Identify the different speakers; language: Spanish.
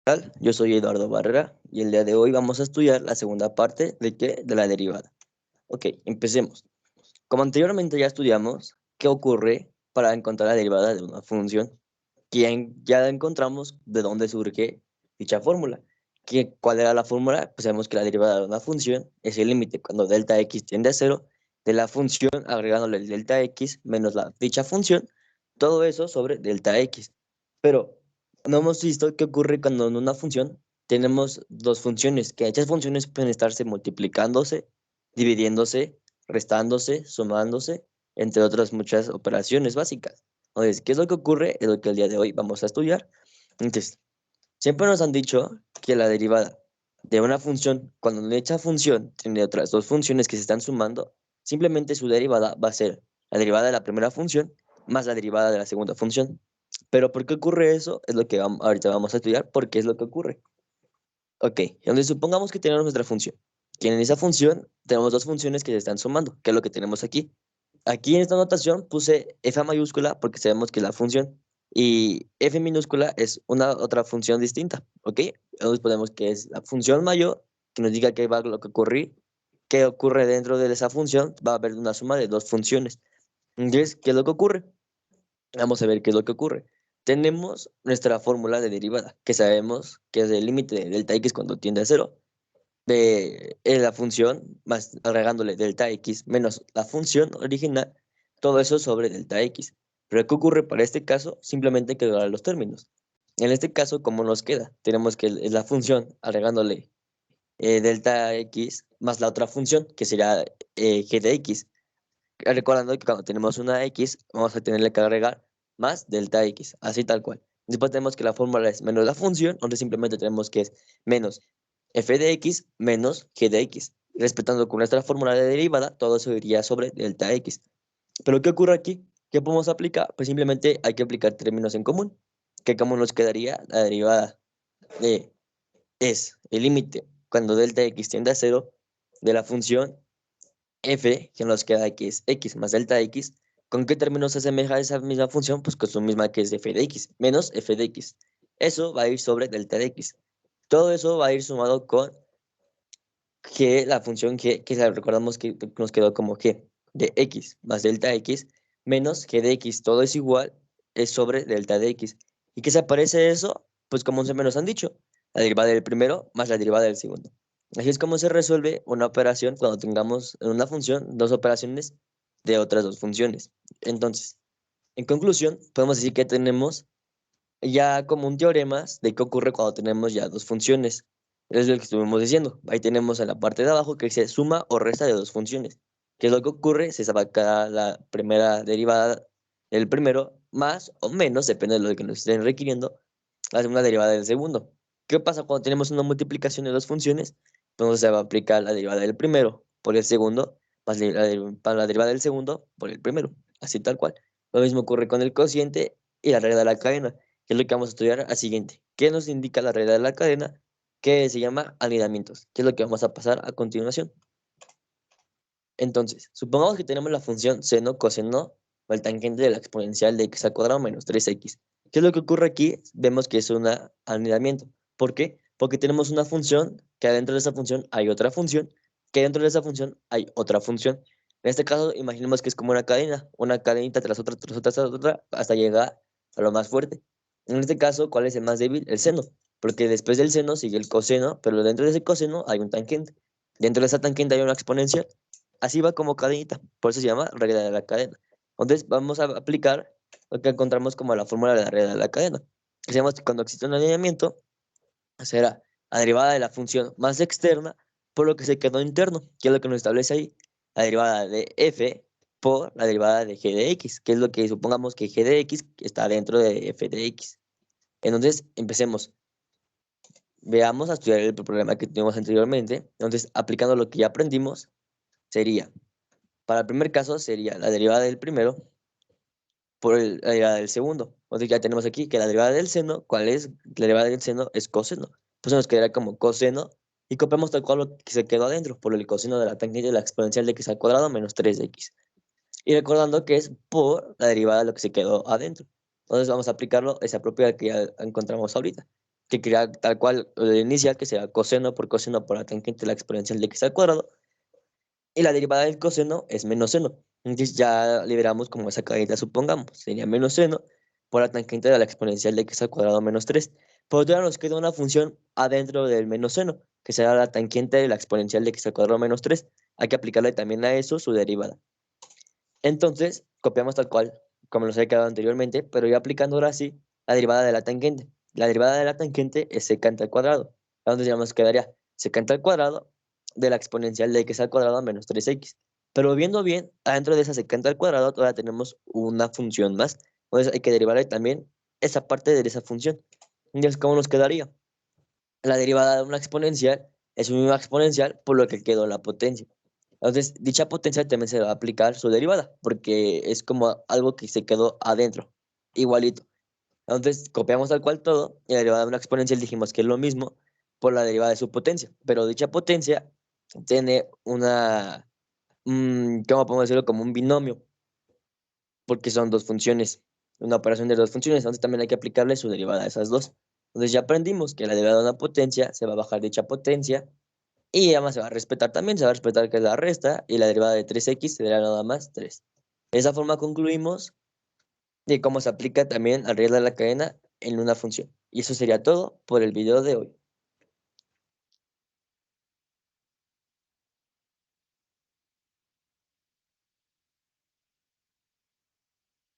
Speaker 1: Tal, yo soy Eduardo Barrera y el día de hoy vamos a estudiar la segunda parte de la derivada. Ok, empecemos. Como anteriormente ya estudiamos, ¿qué ocurre para encontrar la derivada de una función? Ya encontramos de dónde surge dicha fórmula. ¿Cuál era la fórmula? Pues sabemos que la derivada de una función es el límite cuando delta x tiende a cero de la función agregándole el delta x menos dicha función, todo eso sobre delta x. Pero no hemos visto qué ocurre cuando en una función tenemos dos funciones, que dichas funciones pueden estarse multiplicándose, dividiéndose, restándose, sumándose, entre otras muchas operaciones básicas. Entonces, ¿qué es lo que ocurre? Es lo que el día de hoy vamos a estudiar. Entonces, siempre nos han dicho que la derivada de una función, cuando dicha función tiene otras dos funciones que se están sumando, simplemente su derivada va a ser la derivada de la primera función más la derivada de la segunda función. Pero ¿por qué ocurre eso? Es lo que ahorita vamos a estudiar, porque es lo que ocurre. Ok, entonces supongamos que tenemos nuestra función. Que en esa función tenemos dos funciones que se están sumando, que es lo que tenemos aquí. Aquí en esta notación puse f mayúscula porque sabemos que es la función y f minúscula es una otra función distinta, ¿ok? Entonces ponemos que es la función mayor que nos diga qué va lo que ocurrir, qué ocurre dentro de esa función, va a haber una suma de dos funciones. Entonces, ¿qué es lo que ocurre? Vamos a ver qué es lo que ocurre. Tenemos nuestra fórmula de derivada, que sabemos que es el límite de delta x cuando tiende a cero de la función, más agregándole delta x menos la función original, todo eso sobre delta x. Pero ¿qué ocurre para este caso? Simplemente hay que doblar los términos. En este caso, ¿cómo nos queda? Tenemos que es la función agregándole delta x más la otra función, que sería g de x. Recordando que cuando tenemos una x, vamos a tenerle que agregar más delta x, así tal cual. Después tenemos que la fórmula es menos la función, donde simplemente tenemos que es menos f de x menos g de x. Respetando con nuestra fórmula de derivada, todo eso iría sobre delta x. Pero ¿qué ocurre aquí? ¿Qué podemos aplicar? Pues simplemente hay que aplicar términos en común. ¿Qué común nos quedaría? La derivada de es el límite cuando delta x tiende a cero de la función f, que nos queda que es x más delta x. ¿Con qué términos se asemeja esa misma función? Pues con su misma que es f de x menos f de x. Eso va a ir sobre delta de x. Todo eso va a ir sumado con g, la función g, que recordamos que nos quedó como g de x más delta x menos g de x. Todo es igual, es sobre delta de x. ¿Y qué se aparece eso? Pues como se me nos han dicho, la derivada del primero más la derivada del segundo. Así es como se resuelve una operación cuando tengamos en una función dos operaciones de otras dos funciones. Entonces, en conclusión, podemos decir que tenemos ya como un teorema de qué ocurre cuando tenemos ya dos funciones. Es lo que estuvimos diciendo. Ahí tenemos en la parte de abajo que dice suma o resta de dos funciones. ¿Qué es lo que ocurre? Se saca la primera derivada del primero, más o menos, depende de lo que nos estén requiriendo, la segunda derivada del segundo. ¿Qué pasa cuando tenemos una multiplicación de dos funciones? Entonces se va a aplicar la derivada del primero por el segundo, más la derivada del segundo por el primero. Así tal cual. Lo mismo ocurre con el cociente y la regla de la cadena, que es lo que vamos a estudiar al siguiente. ¿Qué nos indica la regla de la cadena? Que se llama anidamientos, que es lo que vamos a pasar a continuación. Entonces, supongamos que tenemos la función seno, coseno o el tangente de la exponencial de x al cuadrado menos 3x. ¿Qué es lo que ocurre aquí? Vemos que es un anidamiento. ¿Por qué? Porque tenemos una función, que adentro de esa función hay otra función, que dentro de esa función hay otra función. En este caso, imaginemos que es como una cadenita tras otra, hasta llegar a lo más fuerte. En este caso, ¿cuál es el más débil? El seno, porque después del seno sigue el coseno, pero dentro de ese coseno hay un tangente. Dentro de esa tangente hay una exponencial. Así va como cadenita, por eso se llama regla de la cadena. Entonces vamos a aplicar lo que encontramos como la fórmula de la regla de la cadena. Decíamos que cuando existe un alineamiento, será la derivada de la función más externa por lo que se quedó interno, que es lo que nos establece ahí, la derivada de f por la derivada de g de x, que es lo que supongamos que g de x está dentro de f de x. Entonces, empecemos. Veamos a estudiar el problema que tuvimos anteriormente. Entonces, aplicando lo que ya aprendimos, sería para el primer caso sería la derivada del primero por la derivada del segundo. Entonces ya tenemos aquí que la derivada del seno, ¿cuál es? La derivada del seno es coseno. Pues nos quedaría como coseno y copiamos tal cual lo que se quedó adentro por el coseno de la tangente de la exponencial de x al cuadrado menos 3x. Y recordando que es por la derivada de lo que se quedó adentro. Entonces vamos a aplicarlo esa propiedad que ya encontramos ahorita. que crea tal cual el inicial, que sea coseno por la tangente de la exponencial de x al cuadrado, y la derivada del coseno es menos seno. Entonces ya liberamos como esa carita, supongamos, sería menos seno por la tangente de la exponencial de x al cuadrado menos 3. Por otro lado, nos queda una función adentro del menos seno, que será la tangente de la exponencial de x al cuadrado menos 3. Hay que aplicarle también a eso su derivada. Entonces, copiamos tal cual, como nos había quedado anteriormente, pero ya aplicando ahora sí la derivada de la tangente. La derivada de la tangente es secante al cuadrado. Entonces ya nos quedaría secante al cuadrado de la exponencial de x al cuadrado menos 3x. Pero viendo bien, adentro de esa secante al cuadrado todavía tenemos una función más. Entonces hay que derivarle también esa parte de esa función. Entonces, ¿cómo nos quedaría? La derivada de una exponencial es una exponencial por lo que quedó la potencia. Entonces, dicha potencia también se va a aplicar su derivada, porque es como algo que se quedó adentro, igualito. Entonces, copiamos tal cual todo, y la derivada de una exponencial dijimos que es lo mismo por la derivada de su potencia, pero dicha potencia tiene ¿cómo podemos decirlo? Como un binomio, porque son dos funciones, una operación de dos funciones, entonces también hay que aplicarle su derivada a esas dos. Entonces ya aprendimos que la derivada de una potencia se va a bajar dicha potencia, y además se va a respetar también, se va a respetar que es la resta, y la derivada de 3x será nada más 3. De esa forma concluimos de cómo se aplica también al regla de la cadena en una función. Y eso sería todo por el video de hoy.